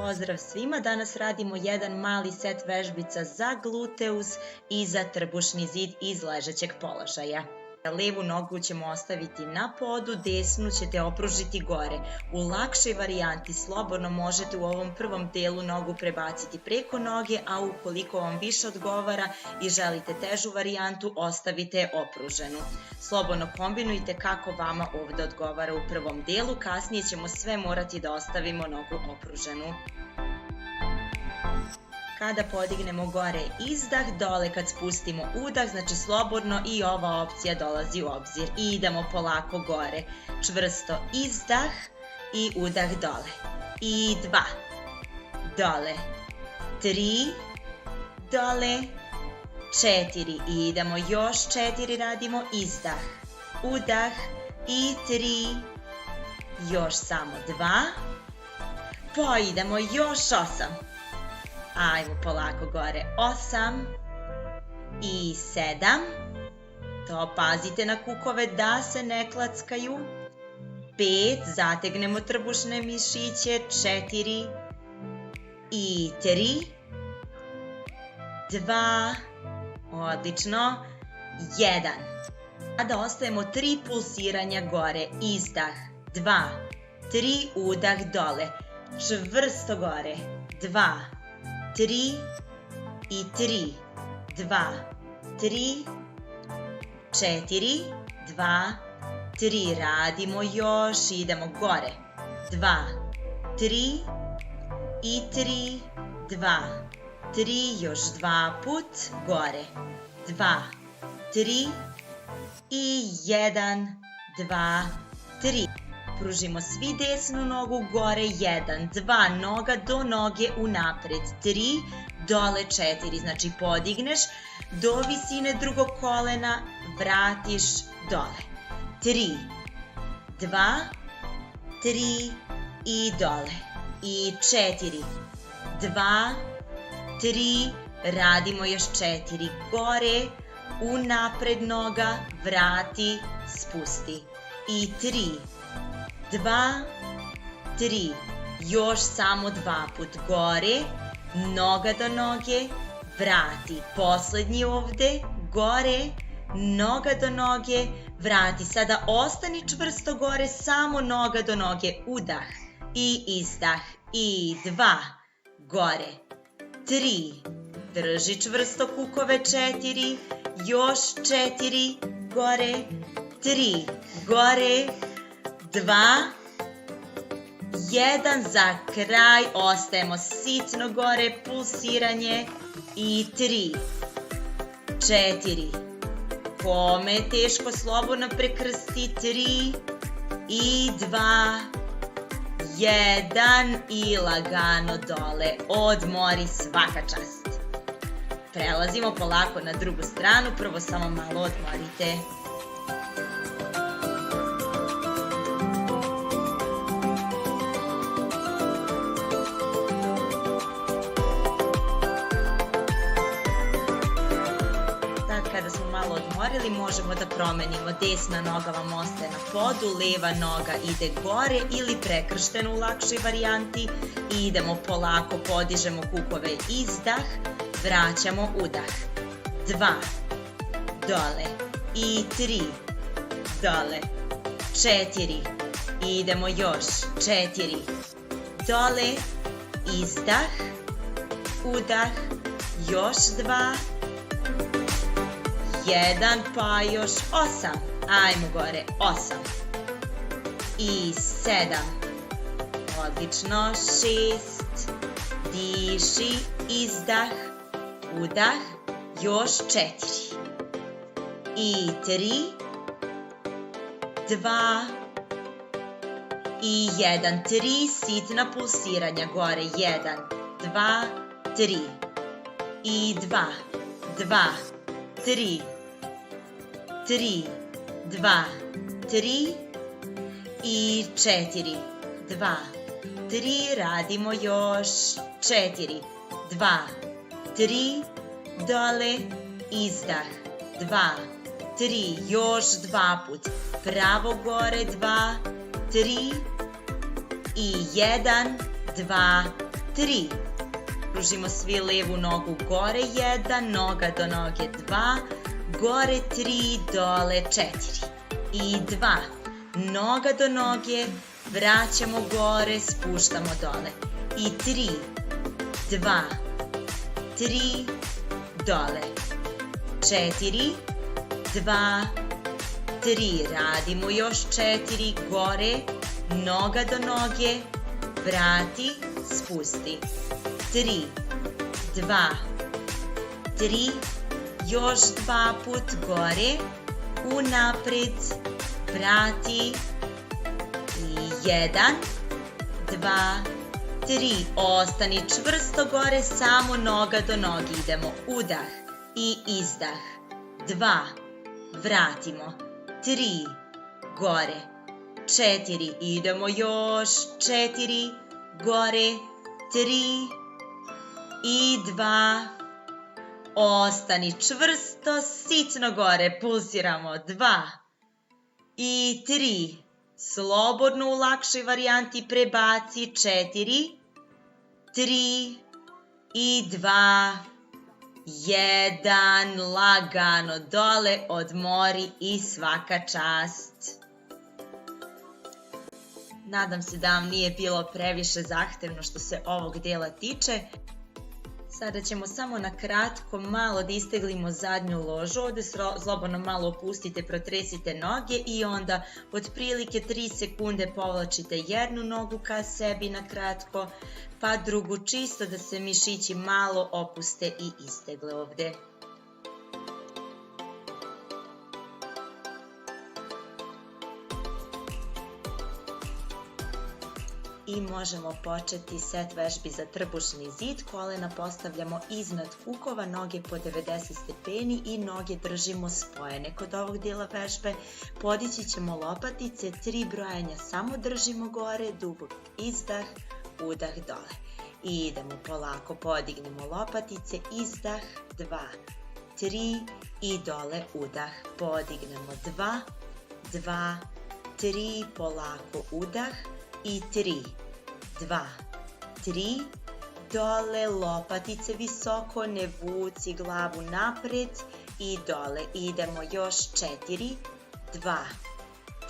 pozdrav svima. Danas radimo jedan mali set vežbica za gluteus i za trbušni zid iz ležećeg položaja. Levu nogu ćemo ostaviti na podu, desnu ćete opružiti gore. U lakšoj varijanti slobodno možete u ovom prvom delu nogu prebaciti preko noge, a ukoliko vam više odgovara i želite težu varijantu, ostavite je opruženu. Slobodno kombinujte kako vama ovdje odgovara u prvom delu, kasnije ćemo sve morati da ostavimo nogu opruženu. Kada podignemo gore izdah, dole kad spustimo udah, znači slobodno i ova opcija dolazi u obzir. I idemo polako gore. Čvrsto izdah i udah dole. I 2, dole, 3, dole, 4. I idemo još 4, radimo izdah, udah i 3, još samo 2, pa idemo još 8. Ajmo polako gore, 8 i 7, to pazite na kukove da se ne klackaju, 5, zategnemo trbušne mišiće, 4 i 3, 2, odlično, 1. Sada ostajemo 3 pulsiranja gore, izdah, 2, 3, udah dole, čvrsto gore, 2, 3 i 3, 2, 3, 4, 2, 3, radimo još, idemo gore, 2, 3 i 3, 2, 3, još 2 put, gore, 2, 3 i 1, 2, 3. Pružimo svi desnu nogu gore, 1, 2, noga do noge unapred, 3, dole 4, znači podigneš do visine drugog kolena, vratiš dole, 3, 2, 3 i dole, i 4, 2, 3, radimo još 4, gore, unapred noga, vrati, spusti, i 3, 2, 3, još samo 2 put gore, noga do noge, vrati, poslednji ovde, gore, noga do noge, vrati, sada ostani čvrsto gore, samo noga do noge, udah i izdah, i 2, gore, 3, drži čvrsto kukove, 4, još 4, gore, 3, gore, 2, 1, za kraj, ostajemo sitno gore, pulsiranje, i 3, 4, kome je teško, slobodno prekrsti, 3, i 2, 1, i lagano dole, odmori, svaka čast. Prelazimo polako na drugu stranu, prvo samo malo odmorite. Kada smo malo odmorili, možemo da promenimo. Desna noga vam ostaje na podu, leva noga ide gore ili prekršteno u lakšoj varijanti. I idemo polako, podižemo kukove, izdah, vraćamo udah, 2, dole, i 3, dole, 4, i idemo još, 4, dole, izdah, udah, još 2, 1, pa još 8, ajmo gore, 8, i 7, odlično, 6, diši, izdah, udah, još 4, i 3, 2, i 1, 3 sitna pulsiranja gore, 1, 2, 3, i 2, 2, 3, 3, 2, 3, i 4, 2, 3, radimo još, 4, 2, 3, dole, izdah, 2, 3, još 2 put, pravo gore, 2, 3, i 1, 2, 3. Pružimo svi levu nogu gore, 1, noga do noge, 2, gore 3, dole 4. I 2, noga do noge, vraćamo gore, spuštamo dole. I 3, 2, 3, dole. 4, 2, 3. Radimo još 4, gore, noga do noge, vrati, spusti. 3, 2, 3, još 2 put gore, unapred, vrati, i 1, 2, 3, ostani čvrsto gore, samo noga do noge, idemo, udah i izdah, 2, vratimo, 3, gore, 4, idemo još, 4, gore, 3, i 2, ostani čvrsto, sitno gore, pulsiramo, 2, i 3, slobodno u lakšoj varijanti prebaci, 4, 3, i 2, 1, lagano dole, odmori i svaka čast. Nadam se da vam nije bilo previše zahtevno što se ovog dela tiče. Sada ćemo samo na kratko malo da isteglimo zadnju ložu, ovdje slobodno malo opustite, protresite noge i onda otprilike 3 sekunde povlačite jednu nogu ka sebi na kratko, pa drugu, čisto da se mišići malo opuste i istegle ovdje. I možemo početi set vežbi za trbušni zid. Kolena postavljamo iznad kukova, noge po 90 stepeni i noge držimo spojene. Kod ovog dijela vežbe podići ćemo lopatice, 3 brojanja samo držimo gore, dubok izdah, udah dole. I idemo polako, podignemo lopatice, izdah, 2, 3 i dole udah. Podignemo 2, 2, 3, polako udah. I 3, 2, 3, dole, lopatice visoko, ne vuci glavu napred i dole. Idemo još 4, 2,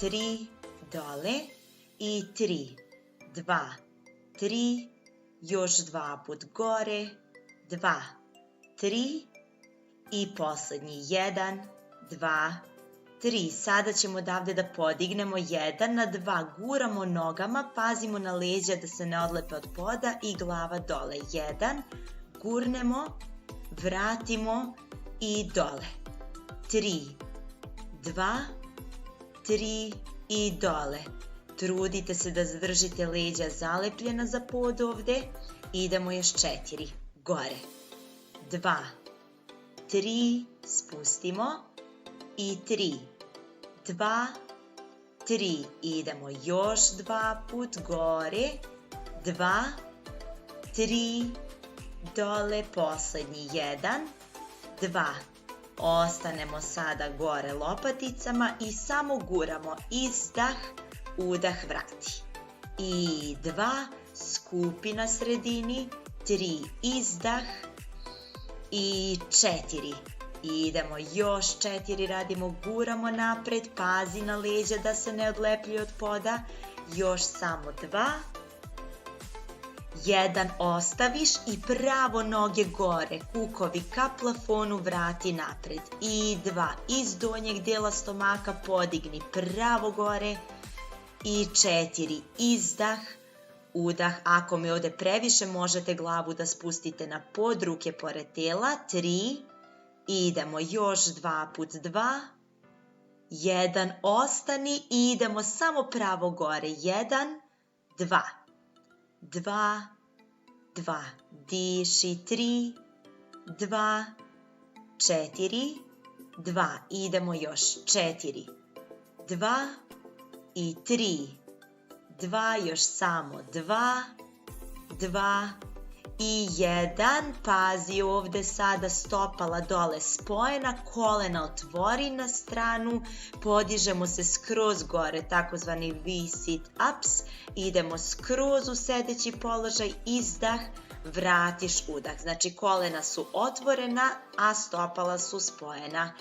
3, dole i 3, 2, 3, još 2 put gore, 2, 3 i posljednji 1, 2, 3. Sada ćemo odavde da podignemo 1 na 2, guramo nogama, pazimo na leđa da se ne odlepe od poda i glava dole. 1, gurnemo, vratimo i dole. 3, 2, 3 i dole. Trudite se da zadržite leđa zalepljena za pod ovde. Idemo još 4, gore. 2, 3, spustimo. I 3, 2, 3, idemo još 2 put gore, 2, 3, dole, posljednji 1, 2, ostanemo sada gore lopaticama i samo guramo, izdah, udah, vrati. I 2, skupi na sredini, 3, izdah i 4. Idemo još 4, radimo, guramo napred, pazi na leđa da se ne odlepljuju od poda, još samo 2, 1 ostaviš i pravo noge gore, kukovi ka plafonu, vrati napred. I 2, iz donjeg dijela stomaka podigni pravo gore i 4, izdah, udah. Ako mi ovdje previše, možete glavu da spustite na pod, ruke pored tela, 3, idemo još 2 put 2, 1, ostani i idemo samo pravo gore, 1, 2, 2, 2, diši, 3, 2, 4, 2, idemo još 4, 2 i 3, 2, još samo 2, 2 i 1, pazi ovde sada stopala dole spojena, kolena otvori na stranu, podižemo se skroz gore, takozvani V-sit-ups, idemo skroz u sedeći položaj, izdah, vratiš udah, znači kolena su otvorena, a stopala su spojena,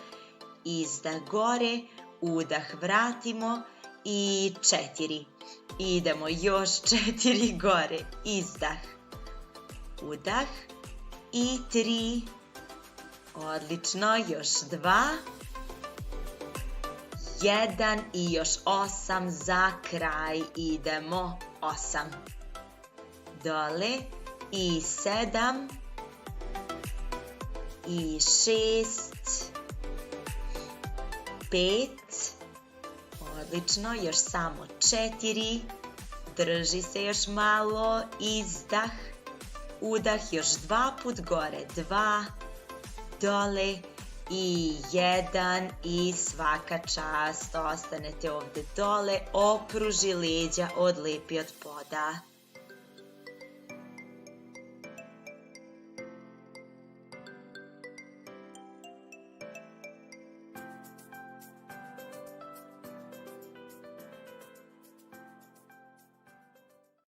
izdah gore, udah vratimo i 4, idemo još 4 gore, izdah, udah i 3, odlično, još 2, 1 i još 8 za kraj, idemo 8, dole i 7 i 6, 5, odlično, još samo 4, drži se još malo, izdah, udah, još 2 put gore, 2, dole i 1 i svaka čast, ostanete ovde dole, opruži leđa, odlepi od poda.